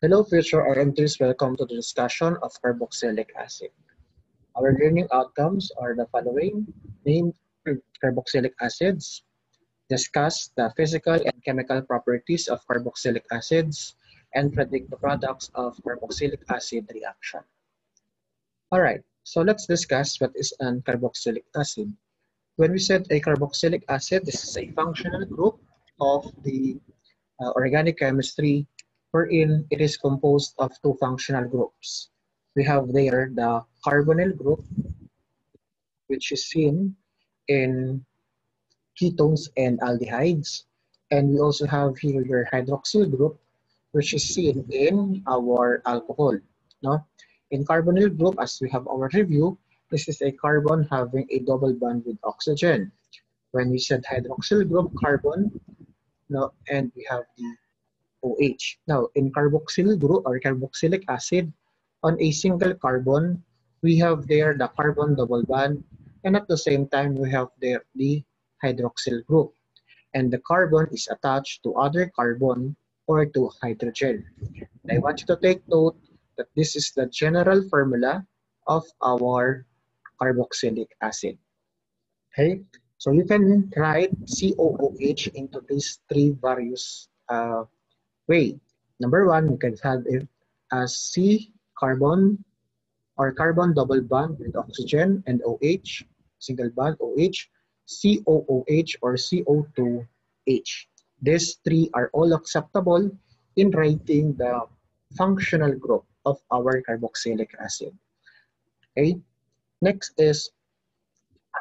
Hello, future RMTs. Welcome to the discussion of carboxylic acid. Our learning outcomes are the following: name carboxylic acids, discuss the physical and chemical properties of carboxylic acids, and predict the products of carboxylic acid reaction. All right, so let's discuss what is an carboxylic acid. When we said a carboxylic acid, this is a functional group of the organic chemistry wherein it is composed of two functional groups. We have there the carbonyl group, which is seen in ketones and aldehydes. And we also have here your hydroxyl group, which is seen in our alcohol. No? In carbonyl group, as we have our review, this is a carbon having a double bond with oxygen. When we said hydroxyl group, carbon, no, and we have the OH. Now, in carboxyl group or carboxylic acid, on a single carbon, we have there the carbon double bond, and at the same time, we have there the hydroxyl group. And the carbon is attached to other carbon or to hydrogen. And I want you to take note that this is the general formula of our carboxylic acid. Okay, so you can write COOH into these three various way. Number one, you can have it as C carbon or carbon double bond with oxygen and OH, single bond OH, COOH or CO2H. These three are all acceptable in writing the functional group of our carboxylic acid. Okay. Next is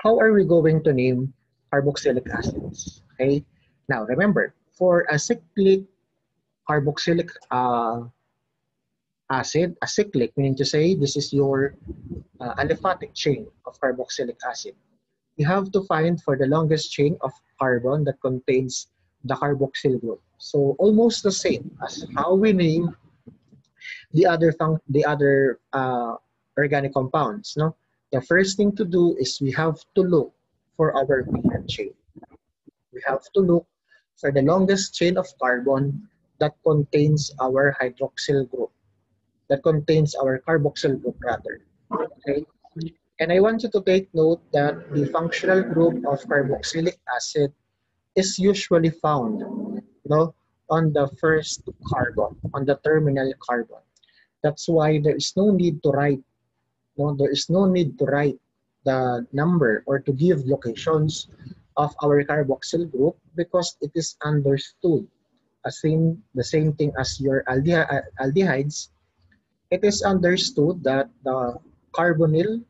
how are we going to name carboxylic acids? Okay. Now remember, for a cyclic carboxylic acid, acyclic, meaning to say this is your aliphatic chain of carboxylic acid. You have to find for the longest chain of carbon that contains the carboxyl group. So almost the same as how we name the other organic compounds. No, the first thing to do is we have to look for our parent chain. We have to look for the longest chain of carbon that contains our hydroxyl group, that contains our carboxyl group rather. Okay? And I want you to take note that the functional group of carboxylic acid is usually found, no, on the first carbon, on the terminal carbon. That's why there is no need to write, no, there is no need to write the number or to give locations of our carboxyl group because it is understood. The same thing as your aldehydes, it is understood that the carbonyl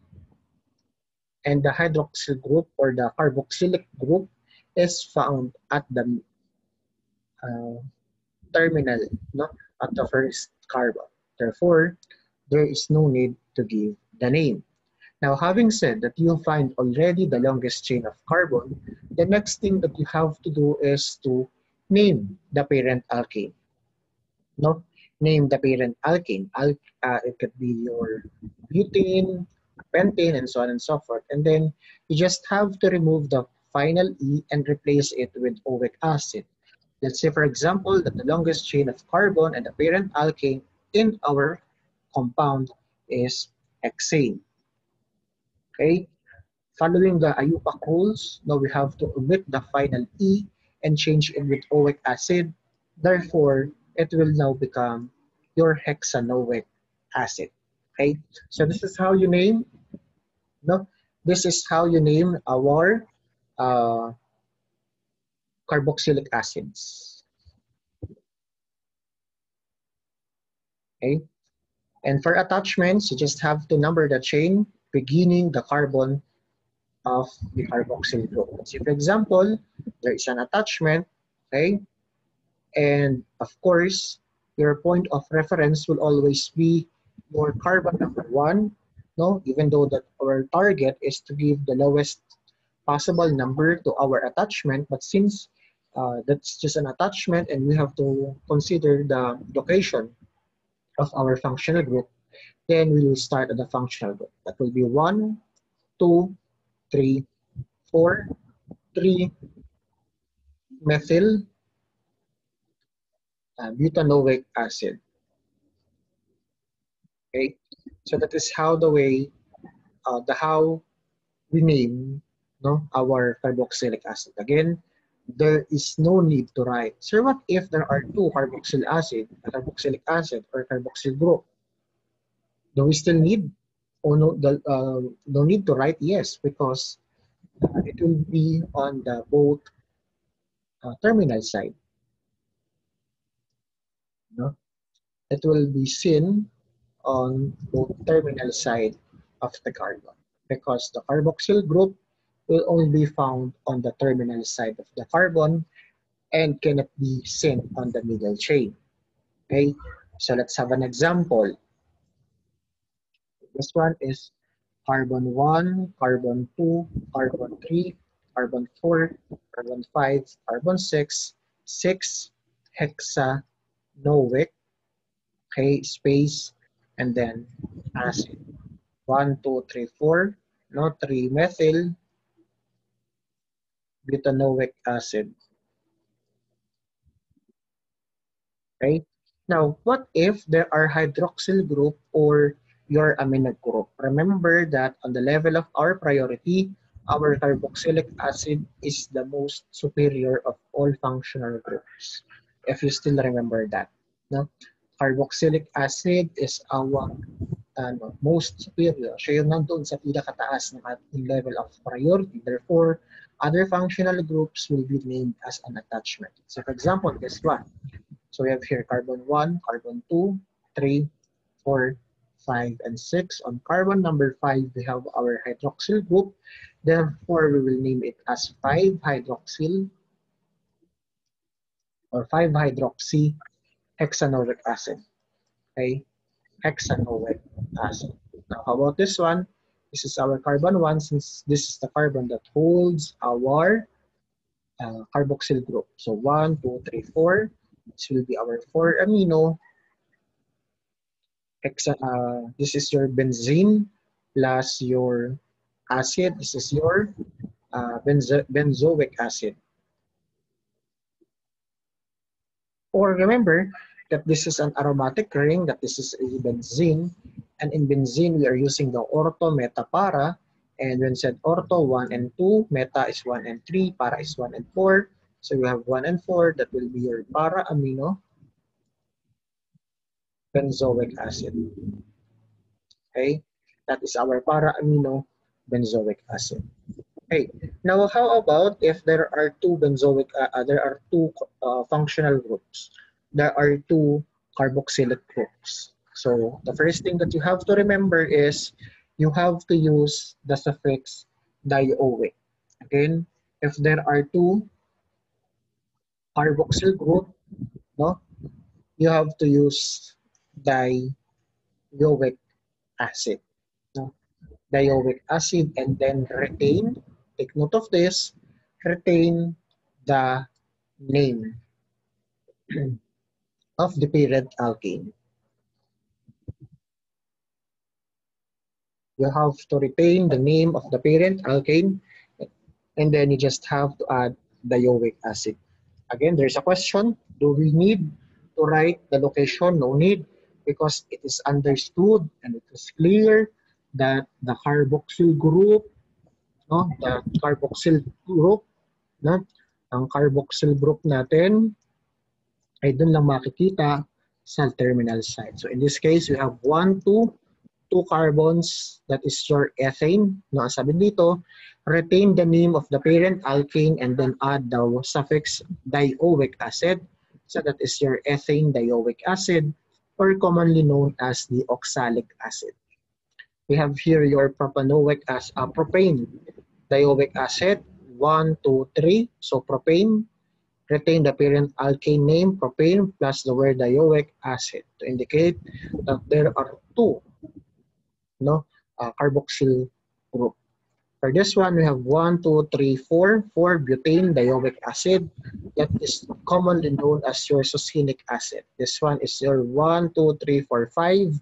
and the hydroxyl group or the carboxylic group is found at the uh, terminal, no, at the first carbon. Therefore, there is no need to give the name. Now, having said that you find already the longest chain of carbon, the next thing that you have to do is to name the parent alkane. No, name the parent alkane. It could be your butane, pentane, and so on and so forth. And then you just have to remove the final E and replace it with oic acid. Let's say, for example, that the longest chain of carbon and the parent alkane in our compound is hexane. Okay? Following the IUPAC rules, now we have to omit the final E and change it with oic acid. Therefore, it will now become your hexanoic acid. Okay? So this is how you name, no? This is how you name our uh, carboxylic acids. Okay? And for attachments, you just have to number the chain beginning the carbon of the carboxyl group. So for example, there is an attachment, okay? And of course, your point of reference will always be your carbon number one, no? Even though that our target is to give the lowest possible number to our attachment, but since that's just an attachment and we have to consider the location of our functional group, then we will start at the functional group. That will be 1, 2, 3, 4, 3 methyl butanoic acid. Okay, so that is how the way how we name our carboxylic acid. Again, there is no need to write. So what if there are two carboxylic acid or carboxyl group? Do we still need or no need to write? Yes, because it will be on the both terminal side. No? It will be seen on both terminal side of the carbon because the carboxyl group will only be found on the terminal side of the carbon and cannot be seen on the middle chain. Okay, so let's have an example. This one is carbon 1, carbon 2, carbon 3, carbon 4, carbon 5, carbon 6, 6 hexanoic, okay, space, and then acid. 1, 2, 3, 4, no, 3 methyl butanoic acid. Okay? Now, what if there are hydroxyl group or your amino group? Remember that on the level of our priority, our carboxylic acid is the most superior of all functional groups. If you still remember that. No? Carboxylic acid is our most superior. Siya yung nandun sa pinakataas ng ating level of priority. Therefore, other functional groups will be named as an attachment. So for example, guess what? So we have here carbon 1, carbon 2, 3, 4, 5, and 6. On carbon number 5, we have our hydroxyl group. Therefore, we will name it as 5-hydroxyl or 5-hydroxy hexanoic acid. Okay, hexanoic acid. Now, how about this one? This is our carbon 1 since this is the carbon that holds our carboxyl group. So 1, 2, 3, 4. This will be our 4 amino. This is your benzene plus your acid. This is your benzoic acid. Or remember that this is an aromatic ring, that this is a benzene. And in benzene, we are using the ortho, meta, para. And when said ortho, 1 and 2, meta is 1 and 3, para is 1 and 4. So you have 1 and 4, that will be your para amino benzoic acid. Okay, that is our para amino benzoic acid. Okay, now how about if there are two functional groups? There are two carboxylic groups. So the first thing that you have to remember is you have to use the suffix dioic. Again, if there are two carboxyl group, no, you have to use dioic acid. No? Dioic acid and then retain, take note of this, retain the name of the parent alkane. You have to retain the name of the parent alkane and then you just have to add dioic acid. Again, there's a question, do we need to write the location? No need, because it is understood and it is clear that the carboxyl group, no, no, ang carboxyl group natin ay dun lang makikita sa terminal side. So in this case, we have 1, 2 carbons, that is your ethane. No, ang sabi dito, retain the name of the parent alkane and then add the suffix dioic acid. So that is your ethane dioic acid, or commonly known as the oxalic acid. We have here your propanoic propane dioic acid, 1, 2, 3. So propane, retain the parent alkane name, propane, plus the word dioic acid to indicate that there are two carboxyl group. For this one, we have 1, 2, 3, 4, 4 butane dioic acid. That is commonly known as your succinic acid. This one is your 1, 2, 3, 4, 5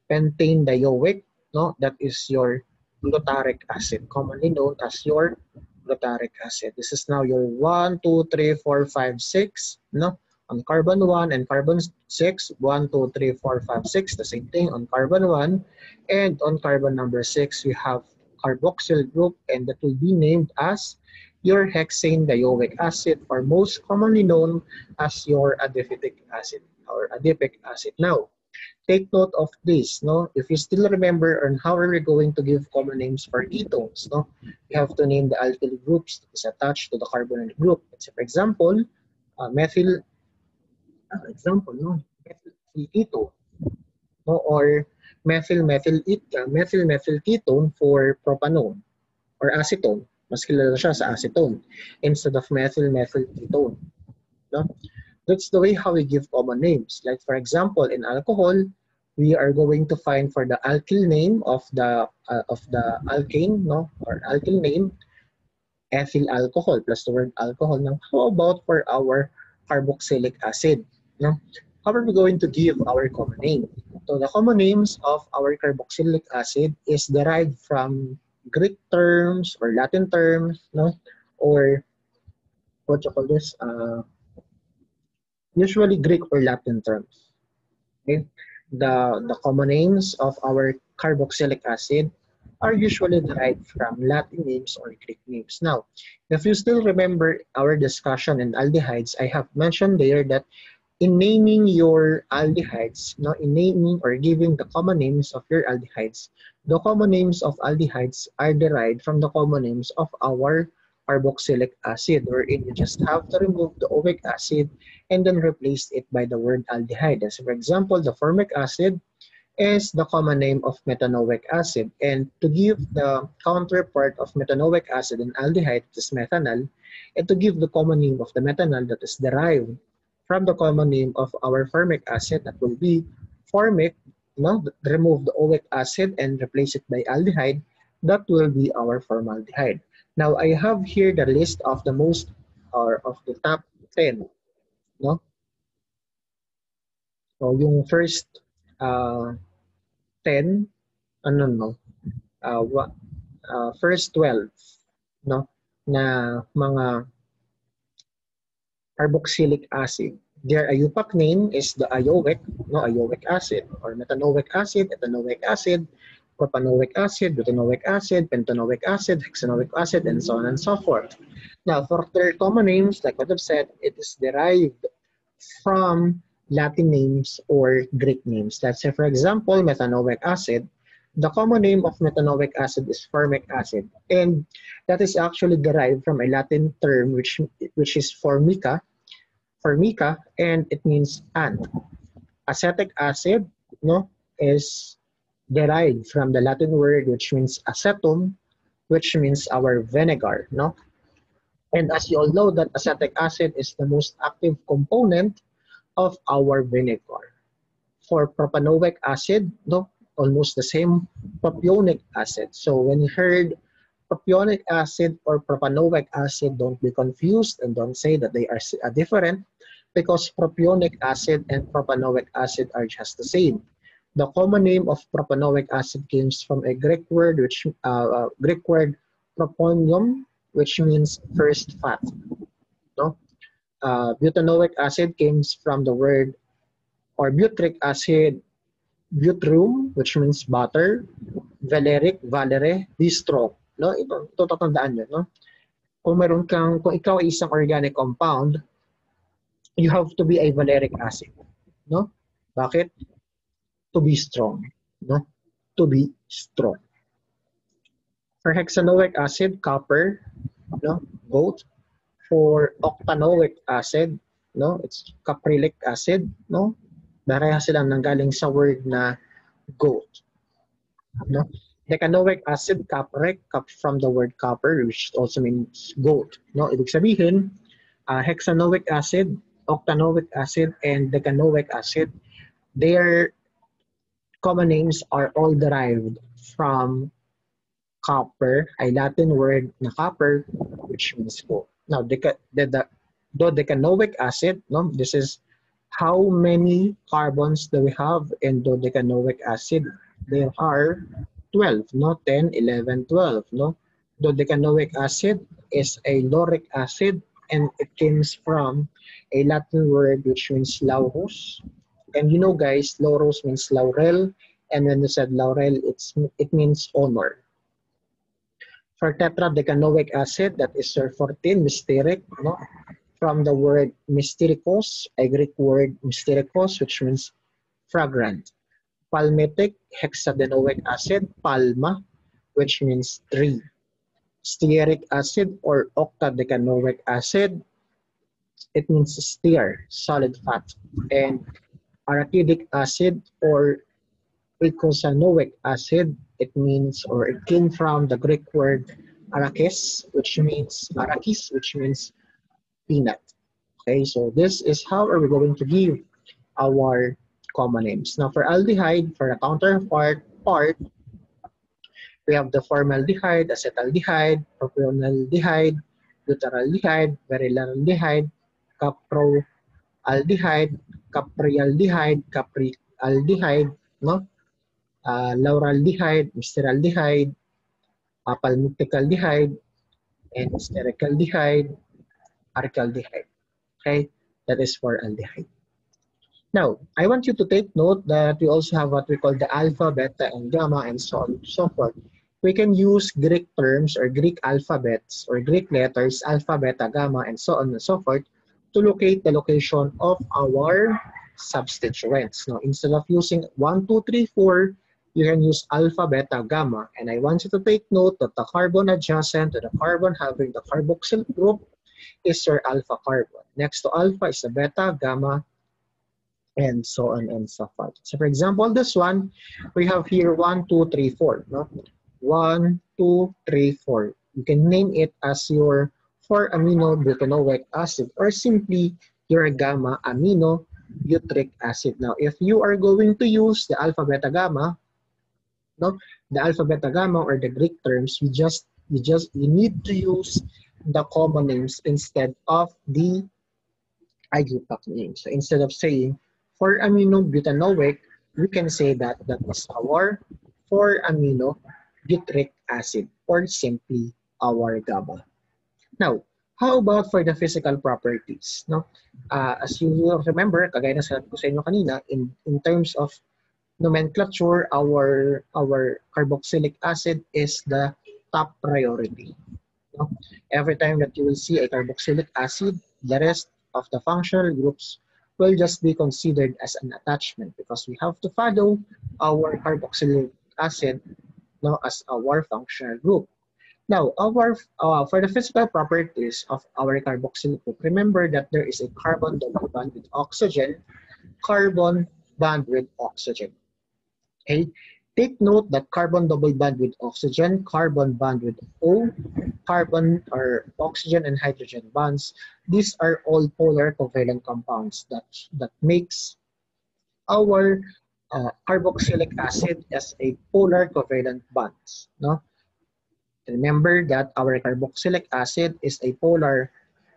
pentane dioic. No, that is your glutaric acid, commonly known as your glutaric acid. This is now your 1, 2, 3, 4, 5, 6. No, On carbon 1 and carbon 6, 1, 2, 3, 4, 5, 6, the same thing on carbon 1. And on carbon number 6, we have carboxyl group, and that will be named as your hexane dioic acid, or most commonly known as your adipic acid or adipic acid. Now, take note of this, no? If you still remember on how are we going to give common names for ketones, no? You have to name the alkyl groups that is attached to the carbonyl group. Let's say, for example, methyl, no? Methyl ketone, no? Or methyl ketone for propanone or acetone. Mas kilala siya sa acetone instead of methyl ketone, no? That's the way how we give common names. Like for example, in alcohol, we are going to find for the alkyl name of the alkane, no, or alkyl name, ethyl alcohol plus the word alcohol. Now, how about for our carboxylic acid? No, how are we going to give our common name? So the common names of our carboxylic acid is derived from Greek terms or Latin terms, no, or what you call this? Usually Greek or Latin terms. Okay? The common names of our carboxylic acid are usually derived from Latin names or Greek names. Now, if you still remember our discussion in aldehydes, I have mentioned there that in naming your aldehydes, no, in naming or giving the common names of your aldehydes, the common names of aldehydes are derived from the common names of our carboxylic acid, wherein you just have to remove the oic acid and then replace it by the word aldehyde. As for example, the formic acid is the common name of methanoic acid, and to give the counterpart of methanoic acid and aldehyde, that is methanol, and to give the common name of the methanol that is derived from the common name of our formic acid, that will be formic, no, remove the oic acid and replace it by aldehyde, that will be our formaldehyde. Now, I have here the list of the most, or of the top 10, no? So, yung first 10, no, first 12, no, na mga carboxylic acid. Their IUPAC name is the ioic, no, ioic acid, or methanoic acid, ethanoic acid, propanoic acid, butanoic acid, pentanoic acid, hexanoic acid, and so on and so forth. Now, for their common names, like what I've said, it is derived from Latin names or Greek names. Let's say, for example, methanoic acid. The common name of methanoic acid is formic acid, and that is actually derived from a Latin term which is formica, and it means ant. Acetic acid, no, is derived from the Latin word which means acetum, which means our vinegar, no. And as you all know, that acetic acid is the most active component of our vinegar. For propanoic acid, no, almost the same, propionic acid. So when you heard propionic acid or propanoic acid, don't be confused and don't say that they are different, because propionic acid and propanoic acid are just the same. The common name of propanoic acid comes from a Greek word proponium, which means first fat. No, butanoic acid comes from the word or butyric acid, butyrum, which means butter, valeric, valere, bistro. No, ito tatandaan nyo, no? Kung ikaw ay isang organic compound, you have to be a valeric acid, no? Bakit? To be strong, no? To be strong. For hexanoic acid, copper, no? Gold. For octanoic acid, no? It's caprylic acid, no? Pareha silang nanggaling sa word na gold, no? Decanoic acid, capric, from the word copper, which also means gold, no? Ibig sabihin, hexanoic acid, octanoic acid, and decanoic acid, their common names are all derived from copper, a Latin word na copper, which means gold. Now, dodecanoic acid, no? This is how many carbons do we have in dodecanoic acid? There are 12, no? 10, 11, 12, no? Dodecanoic acid is a lauric acid, and it comes from a Latin word which means laurus. And you know, guys, laurus means laurel, and when you said laurel, it means honor. For tetradecanoic acid, that is surf14 mysteric, no? From the word mysterikos, a Greek word mysterikos, which means fragrant. Palmitic hexadenoic acid, palma, which means tree. Stearic acid or octadecanoic acid, it means steer, solid fat. And arachidic acid or eicosanoic acid, it means, or it came from the Greek word arachis, which means peanut. Okay, so this is how are we going to give our common names. Now for aldehyde, for the counterpart part, we have the formaldehyde, acetaldehyde, propionaldehyde, butyraldehyde, virylaldehyde, caproaldehyde, caprialdehyde, caprialdehyde, no? Lauraldehyde, mustardaldehyde, palmiticaldehyde, and stericaldehyde, aricaldehyde. Okay, that is for aldehyde. Now, I want you to take note that we also have what we call the alpha, beta, and gamma, and so on and so forth. We can use Greek terms or Greek alphabets or Greek letters, alpha, beta, gamma, and so on and so forth, to locate the location of our substituents. Now, instead of using 1, 2, 3, 4, you can use alpha, beta, gamma. And I want you to take note that the carbon adjacent to the carbon having the carboxyl group is your alpha carbon. Next to alpha is the beta, gamma, and so on and so forth. So for example, this one, we have here 1, 2, 3, 4. No? 1, 2, 3, 4. You can name it as your 4-amino butanoic acid or simply your gamma amino butyric acid. Now, if you are going to use the alpha beta gamma, no, the alpha beta gamma or the Greek terms, you need to use the common names instead of the IUPAC names. So instead of saying 4-amino butanoic, we can say that that is our 4-amino butyric acid or simply our GABA. Now, how about for the physical properties? No? As you remember, kagaya na sabi ko sa inyo kanina, in terms of nomenclature, our carboxylic acid is the top priority. No? Every time that you will see a carboxylic acid, the rest of the functional groups will just be considered as an attachment because we have to follow our carboxylic acid, no, as our functional group. Now, for the physical properties of our carboxylic group, remember that there is a carbon double bond with oxygen, carbon bond with oxygen. Okay, take note that carbon double bond with oxygen, carbon bond with O, carbon or oxygen and hydrogen bonds. These are all polar covalent compounds that makes our carboxylic acid as a polar covalent bonds. No, remember that our carboxylic acid is a polar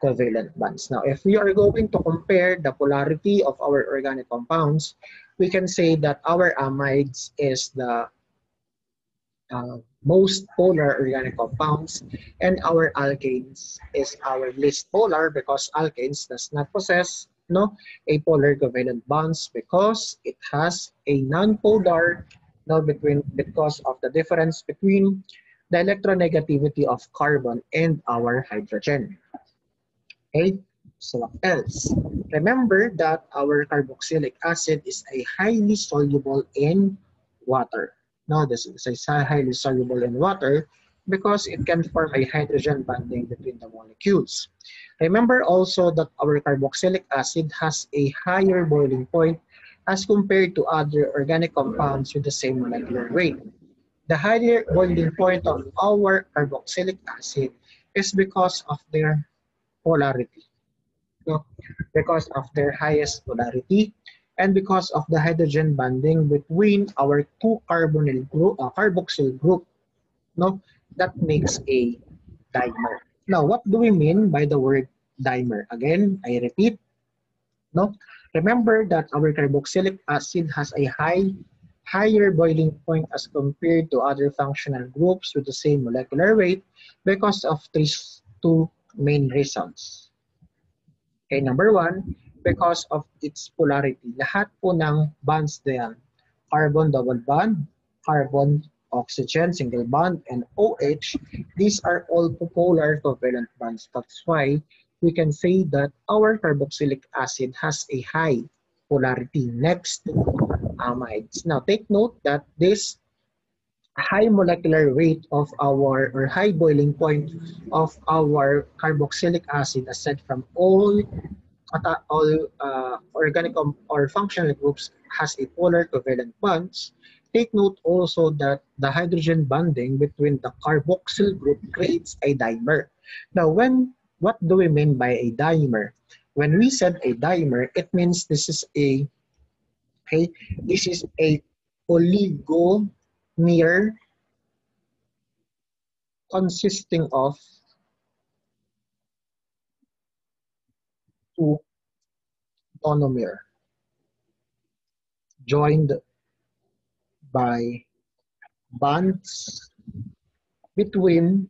covalent bonds. Now, if we are going to compare the polarity of our organic compounds, we can say that our amides is the most polar organic compounds, and our alkanes is our least polar because alkanes does not possess a polar covalent bonds because it has a non-polar because of the difference between the electronegativity of carbon and our hydrogen. Okay, so what else? Remember that our carboxylic acid is a highly soluble in water. Now, this is highly soluble in water because it can form a hydrogen bonding between the molecules. Remember also that our carboxylic acid has a higher boiling point as compared to other organic compounds with the same molecular weight. The higher boiling point of our carboxylic acid is because of their polarity. No? Because of their highest polarity and because of the hydrogen bonding between our two carboxyl group, no, that makes a dimer. Now, what do we mean by the word dimer? Again, I repeat, no. Remember that our carboxylic acid has a higher boiling point as compared to other functional groups with the same molecular weight because of these two main reasons. Okay, number one, because of its polarity. Lahat po ng bonds na yan, carbon double bond, carbon oxygen single bond, and OH, these are all polar covalent bonds. That's why we can say that our carboxylic acid has a high polarity next to amides. Now take note that this high molecular weight of our, or high boiling point of our carboxylic acid, aside from all organic or functional groups has a polar covalent bonds. Take note also that the hydrogen bonding between the carboxyl group creates a dimer. Now, what do we mean by a dimer? When we said a dimer, it means this is a oligomer consisting of two monomer joined by bonds between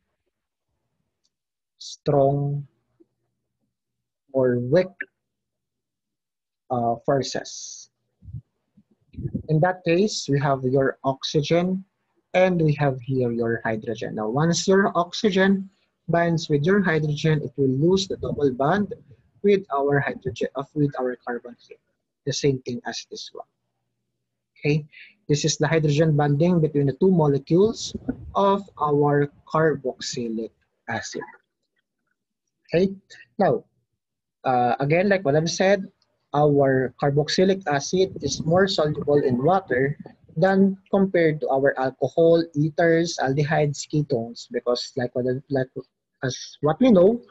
strong or weak forces. In that case, we have your oxygen and we have here your hydrogen. Now, once your oxygen binds with your hydrogen, it will lose the double bond with our hydrogen, with our carbon here. The same thing as this one. Okay, this is the hydrogen bonding between the two molecules of our carboxylic acid. Okay, now again, like what I've said, our carboxylic acid is more soluble in water than compared to our alcohol, ethers, aldehydes, ketones, because as what we know,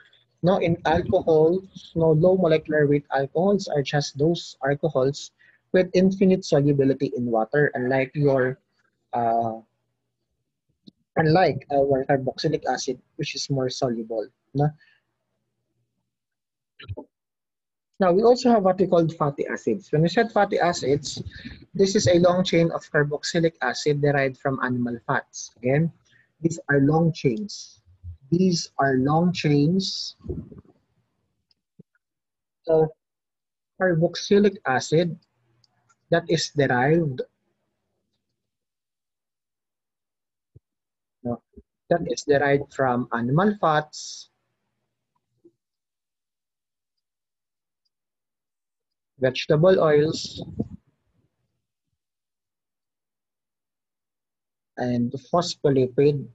no, in alcohols, no, low molecular weight alcohols are just those alcohols with infinite solubility in water, uh, unlike our carboxylic acid, which is more soluble. No? Now, we also have what we call fatty acids. When we said fatty acids, this is a long chain of carboxylic acid derived from animal fats. Again, these are long chains. These are long chains of carboxylic acid that is derived, no, that is derived from animal fats, vegetable oils, and phospholipid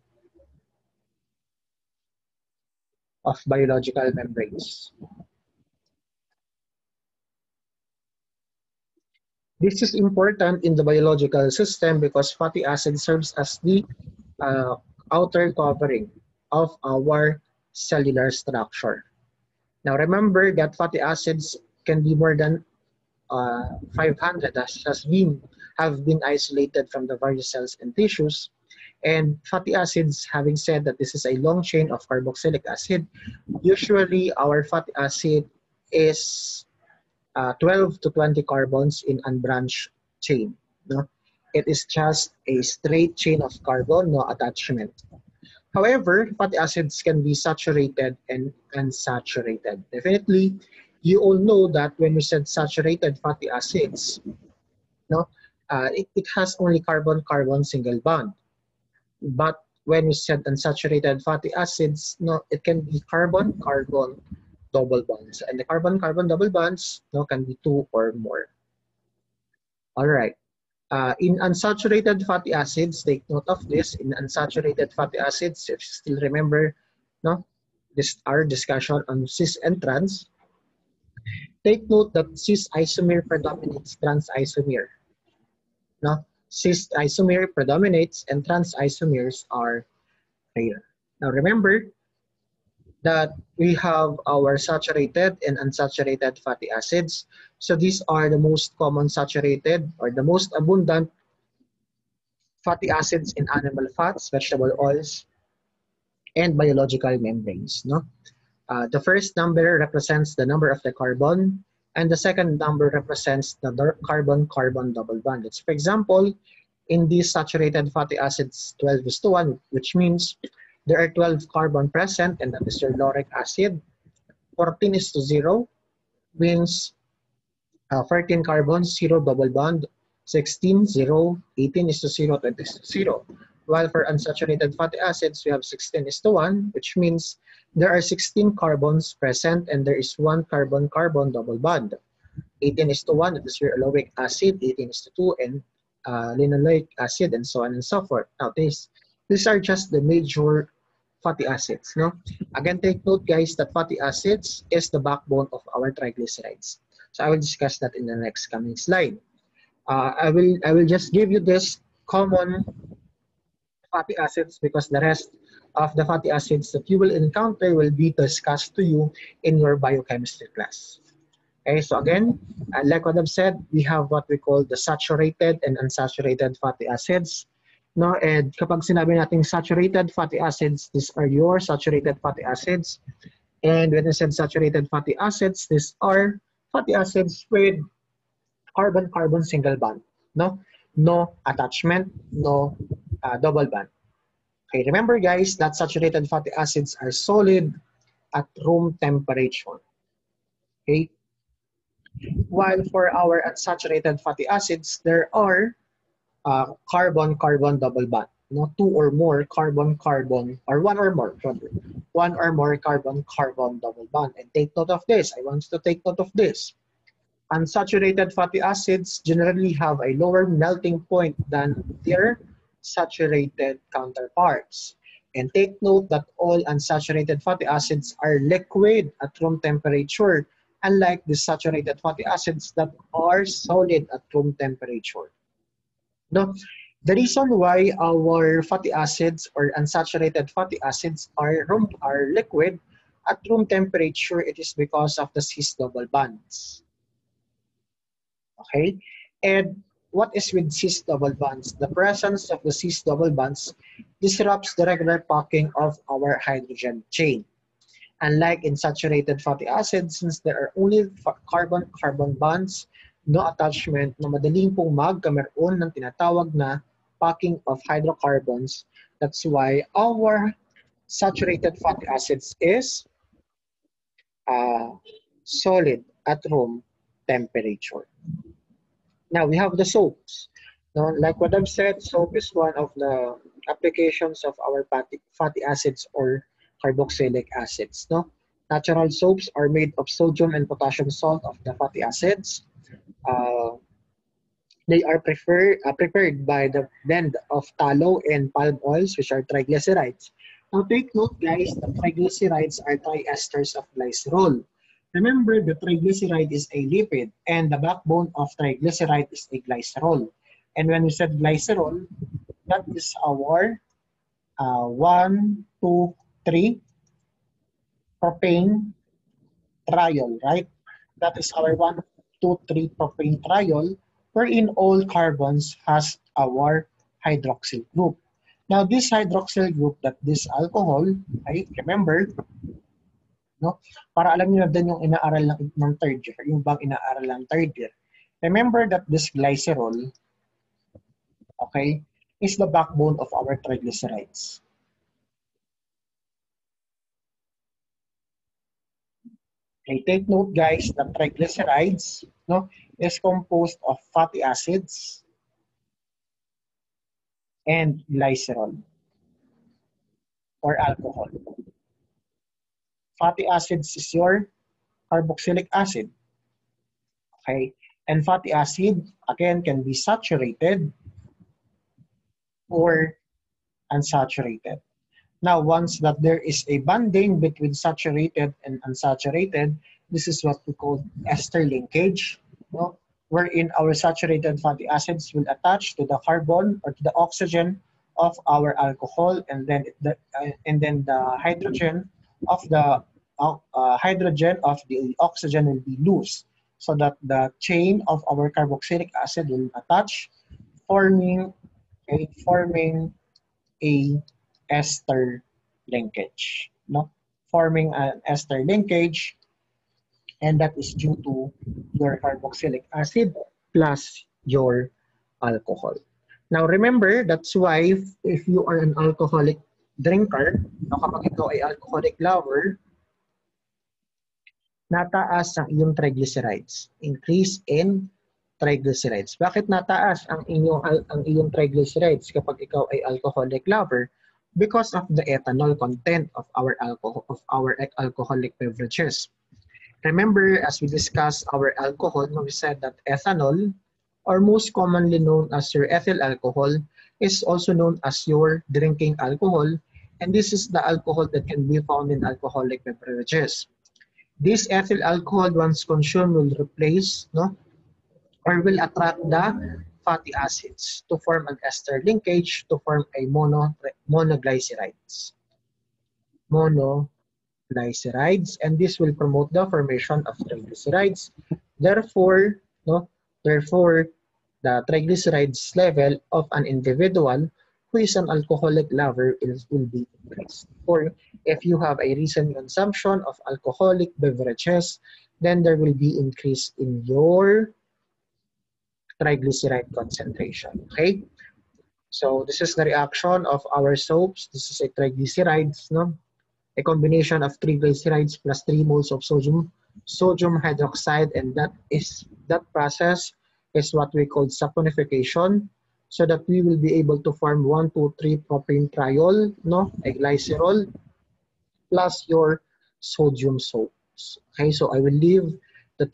of biological membranes. This is important in the biological system because fatty acid serves as the uh, outer covering of our cellular structure. Now remember that fatty acids can be more than 500 have been isolated from the various cells and tissues. And fatty acids, having said that this is a long chain of carboxylic acid, usually our fatty acid is 12 to 20 carbons in unbranched chain. No? It is just a straight chain of carbon, no attachment. However, fatty acids can be saturated and unsaturated. Definitely, you all know that when we said saturated fatty acids, no, it has only carbon-carbon single bond. But when we said unsaturated fatty acids, no, it can be carbon-carbon double bonds. And the carbon-carbon double bonds, no, can be two or more. All right. In unsaturated fatty acids, take note of this. In unsaturated fatty acids, if you still remember, no, our discussion on cis and trans. Take note that cis isomer predominates trans isomer. No, cis isomer predominates and trans isomers are rare. Now remember that we have our saturated and unsaturated fatty acids. So these are the most common saturated or the most abundant fatty acids in animal fats, vegetable oils, and biological membranes. No? The first number represents the number of the carbon, and the second number represents the carbon-carbon double bond. Let's, for example, in these saturated fatty acids, 12:1, which means there are 12 carbon present, and that is your lauric acid. 14:0, means 14 carbons, 0 double bond, 16, 0, 18 is to 0, 20 is to 0. While for unsaturated fatty acids, we have 16 is to 1, which means there are 16 carbons present and there is 1 carbon-carbon double bond. 18 is to 1, that is your aloic acid, 18 is to 2, and linoleic acid, and so on and so forth. Now, these are just the major fatty acids. No? Again, take note, guys, that fatty acids is the backbone of our triglycerides. So I will discuss that in the next coming slide. I will just give you this common fatty acids because the rest of the fatty acids that you will encounter will be discussed to you in your biochemistry class. Okay, so again, like what I've said, we have what we call the saturated and unsaturated fatty acids. No, and kapag sinabi nating saturated fatty acids, these are your saturated fatty acids. And when I said saturated fatty acids, these are fatty acids with carbon-carbon single bond. No attachment, no double bond. Okay, remember guys that saturated fatty acids are solid at room temperature. Okay, while for our unsaturated fatty acids, there are carbon-carbon double bond. No, two or more carbon-carbon, or one or more, rather. One or more carbon-carbon double bond. And take note of this. I want you to take note of this. Unsaturated fatty acids generally have a lower melting point than their saturated counterparts. And take note that all unsaturated fatty acids are liquid at room temperature, unlike the saturated fatty acids that are solid at room temperature. No, the reason why our fatty acids or unsaturated fatty acids are liquid at room temperature, it is because of the cis double bonds. Okay, and what is with cis double bonds? The presence of the cis double bonds disrupts the regular packing of our hydrogen chain. Unlike in saturated fatty acids, since there are only carbon-carbon bonds, no attachment, na madaling pong magkameron ng tinatawag na packing of hydrocarbons. That's why our saturated fatty acids is solid at room temperature. Now we have the soaps. Now, like what I've said, soap is one of the applications of our fatty acids or carboxylic acids. No? Natural soaps are made of sodium and potassium salt of the fatty acids. They are prepared by the blend of tallow and palm oils, which are triglycerides. Now take note, guys, the triglycerides are triesters of glycerol. Remember, the triglyceride is a lipid, and the backbone of triglyceride is a glycerol. And when we said glycerol, that is our 1, 2, 3 propane triol, right? That is our 1, 2, 3 propane triol, wherein all carbons has our hydroxyl group. Now, this hydroxyl group, that this alcohol, right? Remember, no? Para alam niyo na din yung inaaral ng third year, yung bang inaaral ng third year. Remember that this glycerol, okay, is the backbone of our triglycerides. Okay, take note guys that triglycerides, no, is composed of fatty acids and glycerol or alcohol. Fatty acids is your carboxylic acid. Okay, and fatty acid again can be saturated or unsaturated. Now, once that there is a bonding between saturated and unsaturated, this is what we call ester linkage, no? Wherein our saturated fatty acids will attach to the carbon or to the oxygen of our alcohol, and then the hydrogen of the oxygen will be loose, so that the chain of our carboxylic acid will attach, forming a ester linkage, no? Forming an ester linkage, and that is due to your carboxylic acid plus your alcohol. Now remember, that's why if you are an alcoholic drinker, no, kapag ikaw ay alcoholic lover, nataas ang iyong triglycerides. Increase in triglycerides. Bakit nataas ang iyong triglycerides kapag ikaw ay alcoholic lover? Because of the ethanol content of our alcoholic beverages. Remember, as we discussed our alcohol, we said that ethanol, or most commonly known as your ethyl alcohol, is also known as your drinking alcohol, and this is the alcohol that can be found in alcoholic beverages. This ethyl alcohol, once consumed, will replace, or will attract the fatty acids to form an ester linkage to form a monoglycerides. Monoglycerides, and this will promote the formation of triglycerides. Therefore, therefore, the triglycerides level of an individual who is an alcoholic lover will be increased. Or if you have a recent consumption of alcoholic beverages, then there will be increase in your triglyceride concentration. Okay? So this is the reaction of our soaps. This is a triglycerides, a combination of triglycerides plus 3 moles of sodium hydroxide, and that process is what we call saponification, so that we will be able to form 1,2,3 propane triol, a glycerol plus your sodium soaps. Okay, so I will leave the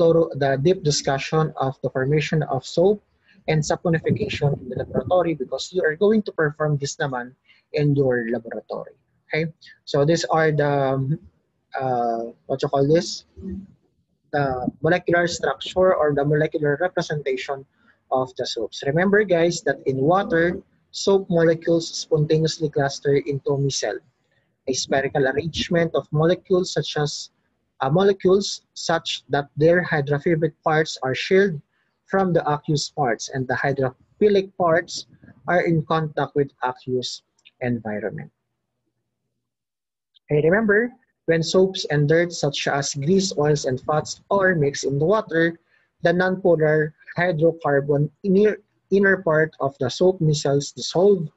deep discussion of the formation of soap and saponification in the laboratory, because you are going to perform this naman in your laboratory. Okay, so these are the what you call this, the molecular structure or the molecular representation of the soaps. Remember, guys, that in water, soap molecules spontaneously cluster into micelle, a spherical arrangement of molecules such that their hydrophobic parts are shielded from the aqueous parts, and the hydrophilic parts are in contact with aqueous environment. Okay, remember, when soaps and dirt such as grease, oils, and fats are mixed in the water, the nonpolar hydrocarbon inner part of the soap micelles dissolve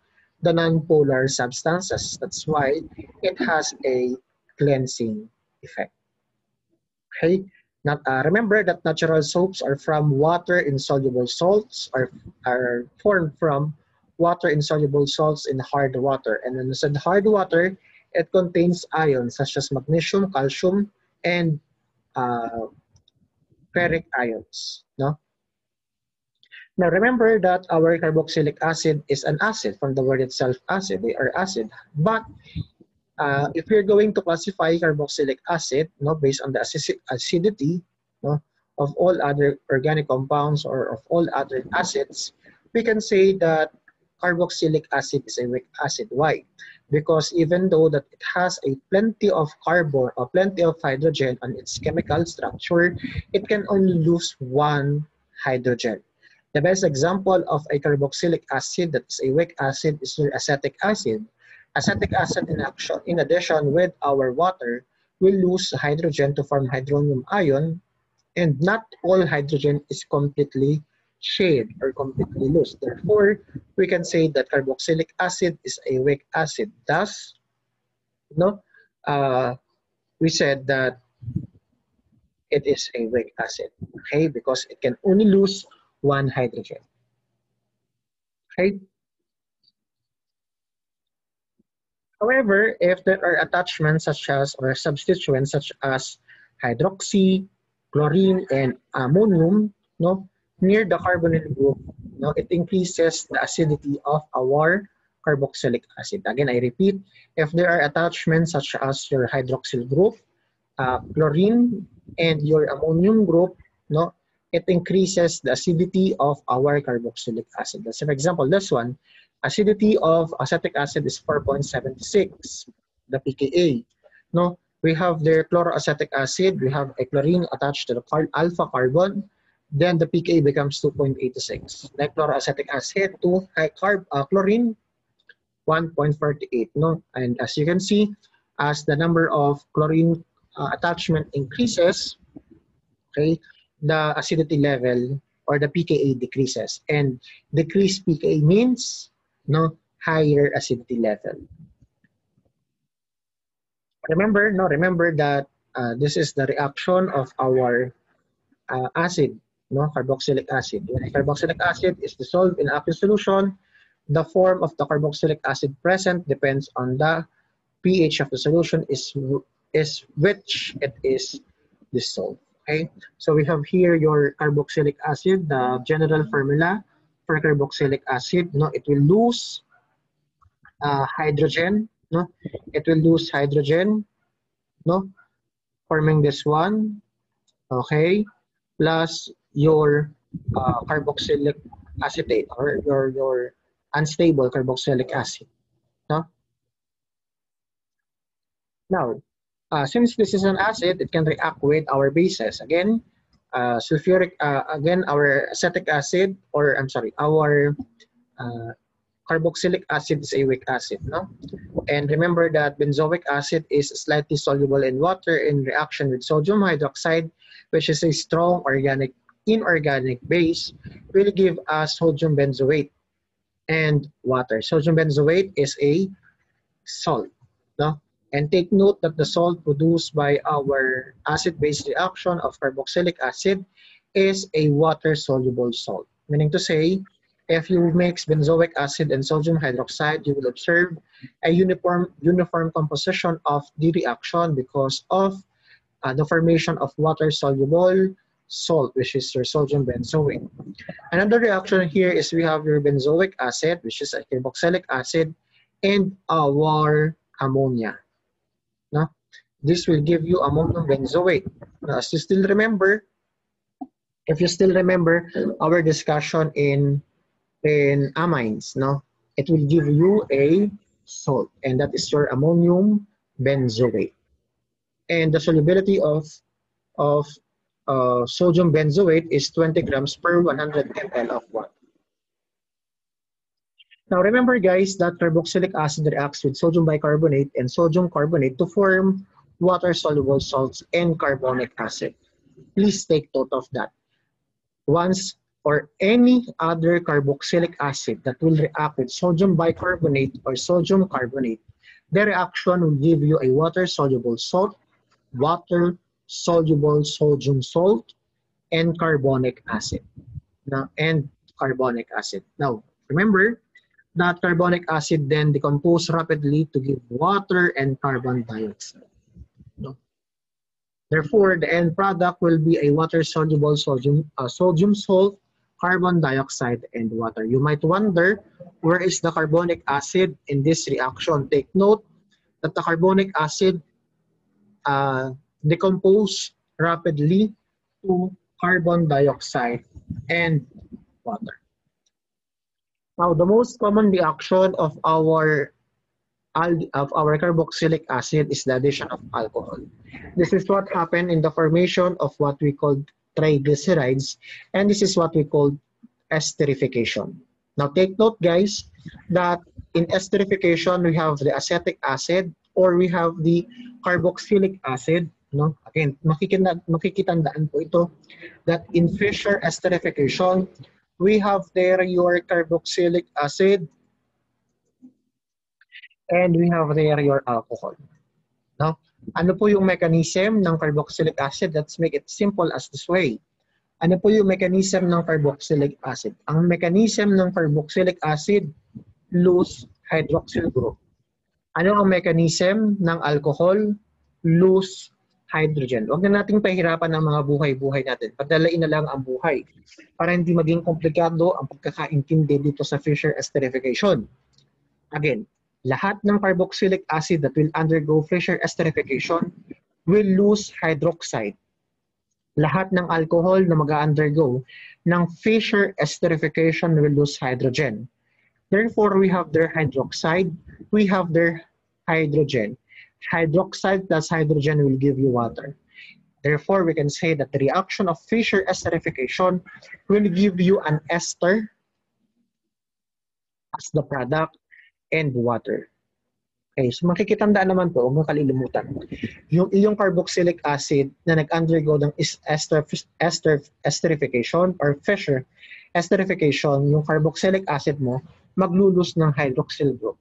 the nonpolar substances. That's why it has a cleansing effect. Okay, remember that natural soaps are from water-insoluble salts, are formed from water-insoluble salts in hard water. And when you said hard water, it contains ions such as magnesium, calcium, and ferric ions. Now remember that our carboxylic acid is an acid from the word itself, acid. They are acid. But if we're going to classify carboxylic acid, based on the acidity, of all other organic compounds or of all other acids, we can say that carboxylic acid is a weak acid. Why? Because even though that it has a plenty of carbon or plenty of hydrogen on its chemical structure, it can only lose one hydrogen. The best example of a carboxylic acid that is a weak acid is your acetic acid. Acetic acid in addition with our water will lose hydrogen to form hydronium ion, and not all hydrogen is completely shared or completely loose. Therefore, we can say that carboxylic acid is a weak acid. Thus, we said that it is a weak acid, okay, because it can only lose one hydrogen. Okay. However, if there are attachments such as, or substituents such as hydroxy, chlorine, and ammonium, near the carbonyl group, it increases the acidity of our carboxylic acid. Again, I repeat, if there are attachments such as your hydroxyl group, chlorine, and your ammonium group, it increases the acidity of our carboxylic acid. Let's say, for example, this one, acidity of acetic acid is 4.76, the pKa. We have their chloroacetic acid, we have a chlorine attached to the alpha carbon, then the pKa becomes 2.86. Like chloroacetic acid to chlorine, 1.48. And as you can see, as the number of chlorine attachment increases, okay, the acidity level or the pKa decreases. And decreased pKa means higher acidity level. Remember that This is the reaction of our acid, no, carboxylic acid. When carboxylic acid is dissolved in aqueous solution, the form of the carboxylic acid present depends on the pH of the solution is which it is dissolved. Okay, so we have here your carboxylic acid, the general formula for carboxylic acid. No, it will lose hydrogen. No, it will lose hydrogen. No, forming this one. Okay, plus your carboxylic acetate or your unstable carboxylic acid. No? Now, since this is an acid, it can react with our bases. Again, again, our acetic acid, or I'm sorry, our carboxylic acid is a weak acid, no? And remember that benzoic acid is slightly soluble in water in reaction with sodium hydroxide, which is a strong inorganic base, will give us sodium benzoate and water. Sodium benzoate is a salt, no? And take note that the salt produced by our acid-base reaction of carboxylic acid is a water-soluble salt. Meaning to say, if you mix benzoic acid and sodium hydroxide, you will observe a uniform composition of the reaction because of the formation of water-soluble salt, which is your sodium benzoate. Another reaction here is we have your benzoic acid, which is a carboxylic acid, and our ammonia. No? This will give you ammonium benzoate. Now, as you still remember, if you still remember our discussion in amines, no, it will give you a salt, and that is your ammonium benzoate. And the solubility of sodium benzoate is 20 grams per 100 ml of water. Now remember guys that carboxylic acid reacts with sodium bicarbonate and sodium carbonate to form water-soluble salts and carbonic acid. Please take note of that. Once or any other carboxylic acid that will react with sodium bicarbonate or sodium carbonate, the reaction will give you a water-soluble salt, water-soluble sodium salt, and carbonic acid. Now, Now, remember that carbonic acid then decomposes rapidly to give water and carbon dioxide. No? Therefore, the end product will be a water-soluble sodium salt, carbon dioxide, and water. You might wonder, where is the carbonic acid in this reaction? Take note that the carbonic acid decomposes rapidly to carbon dioxide and water. Now, the most common reaction of our carboxylic acid is the addition of alcohol. This is what happened in the formation of what we call triglycerides, and this is what we call esterification. Now, take note, guys, that in esterification, we have the acetic acid or we have the carboxylic acid. No? Again, makikitandaan po ito that in Fischer esterification, we have there your carboxylic acid and we have there your alcohol. No? Ano po yung mechanism ng carboxylic acid? Let's make it simple as this way. Ano po yung mechanism ng carboxylic acid? Ang mechanism ng carboxylic acid, lose hydroxyl group. Ano ang mechanism ng alcohol? Lose hydrogen. Huwag na nating pahirapan ang mga buhay-buhay natin. Padalain na lang ang buhay para hindi maging komplikado ang pagkakaintindi dito sa Fischer esterification. Again, lahat ng carboxylic acid that will undergo Fischer esterification will lose hydroxide. Lahat ng alcohol na mag-undergo ng Fischer esterification will lose hydrogen. Therefore, we have their hydroxide, we have their hydrogen. Hydroxide plus hydrogen will give you water. Therefore, we can say that the reaction of Fischer esterification will give you an ester as the product and water. Okay, so makikitandaan naman po, huwag mong kalilimutan. Yung iyong carboxylic acid na nag-undergo ng esterification or Fischer esterification, yung carboxylic acid mo maglulus ng hydroxyl group.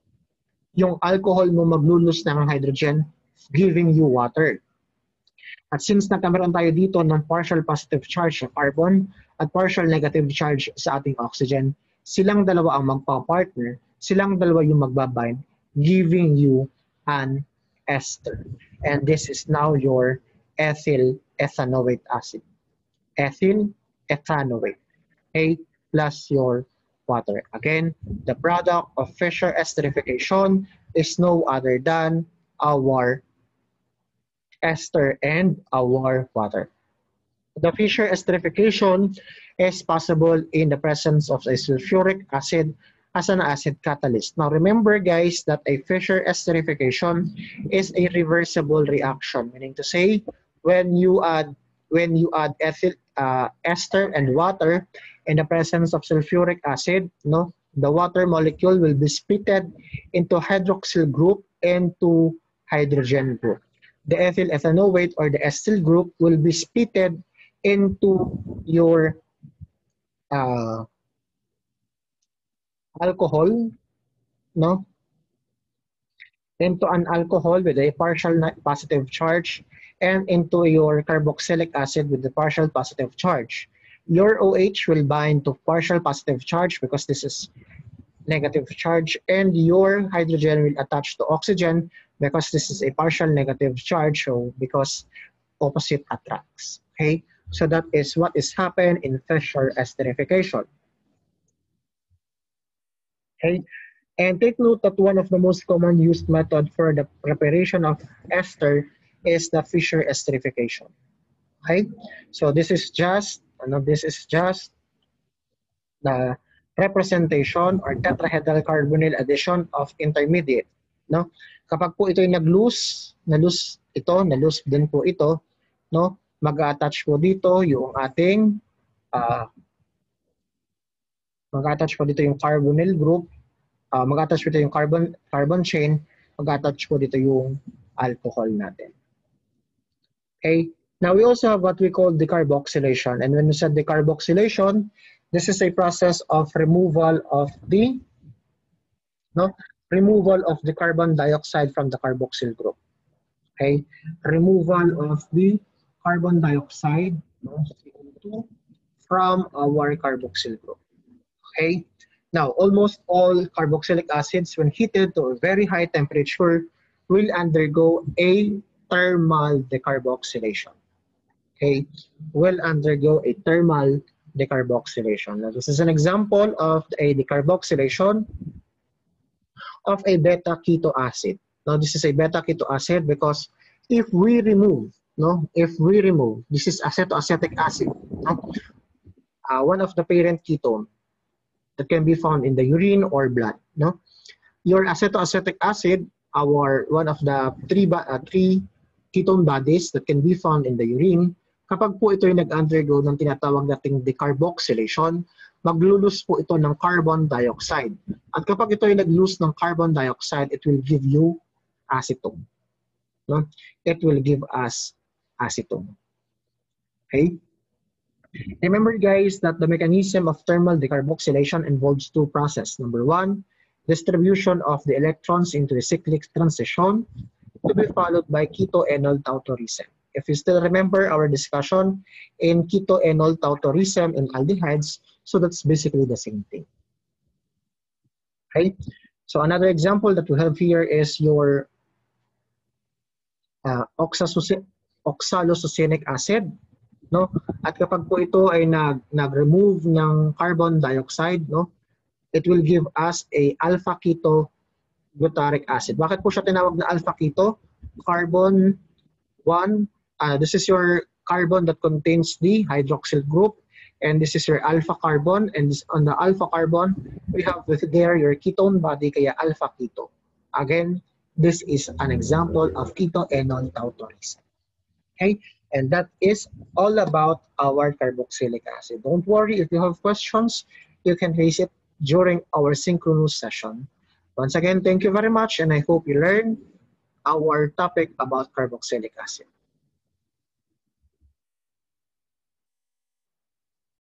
Yung alcohol mo maglulus ng hydrogen, giving you water. At since nagkameron tayo dito ng partial positive charge sa carbon at partial negative charge sa ating oxygen, silang dalawa ang magpa-partner, silang dalawa yung magbabind, giving you an ester. And this is now your ethyl ethanoate acid. Ethyl ethanoate, okay, plus your water. Again, the product of Fischer esterification is no other than our ester and our water. The Fischer esterification is possible in the presence of a sulfuric acid as an acid catalyst. Now remember guys that a Fischer esterification is a reversible reaction, meaning to say when you add ethyl, ester and water in the presence of sulfuric acid, no, the water molecule will be splitted into hydroxyl group and to hydrogen group. The ethyl ethanoate or the acetyl group will be splitted into your alcohol, no, into an alcohol with a partial positive charge and into your carboxylic acid with the partial positive charge. Your OH will bind to partial positive charge because this is negative charge, and your hydrogen will attach to oxygen because this is a partial negative charge, so because opposite attracts. Okay, so that is what is happened in Fischer esterification. Okay, and take note that one of the most common used method for the preparation of ester is the Fischer esterification. Okay, so this is just the representation or tetrahedral carbonyl addition of intermediate. No, kapag po ito ay nag-loose din po ito, no, mag-attach po dito yung ating mag-attach po dito yung carbonyl group, mag-attach po dito yung carbon chain, mag-attach po dito yung alcohol natin. Okay, now we also have what we call decarboxylation, and when we said decarboxylation, this is a process of removal of the carbon dioxide from the carboxyl group. Okay, removal of the carbon dioxide from our carboxyl group. Okay, now almost all carboxylic acids, when heated to a very high temperature, will undergo a thermal decarboxylation. Okay, will undergo a thermal decarboxylation. Now, this is an example of a decarboxylation of a beta keto acid. Now, this is a beta keto acid because if we remove, this is acetoacetic acid, one of the parent ketone that can be found in the urine or blood. No, your acetoacetic acid, one of the three ketone bodies that can be found in the urine. Kapag po ito ay nag-undergo ng tinatawag nating decarboxylation, maglulus po ito ng carbon dioxide. At kapag ito ay nag-lose ng carbon dioxide, it will give you acetone. No? It will give us acetone. Okay? Remember guys that the mechanism of thermal decarboxylation involves two processes. Number one, distribution of the electrons into a cyclic transition to be followed by keto-enol tautorism. If you still remember our discussion in keto-enol tautorism in aldehydes, so that's basically the same thing. Okay, so another example that we have here is your oxalosuccinic acid, no? At kapag po ito ay nag-remove ng carbon dioxide, no, it will give us a alpha keto glutaric acid. Bakit po siya tinawag na alpha keto? Carbon 1, this is your carbon that contains the hydroxyl group, and this is your alpha carbon, and this, on the alpha carbon, we have with there your ketone body, kaya alpha keto. Again, this is an example of keto-enol tautorism. Okay, and that is all about our carboxylic acid. Don't worry, if you have questions, you can raise it during our synchronous session. Once again, thank you very much, and I hope you learned our topic about carboxylic acid.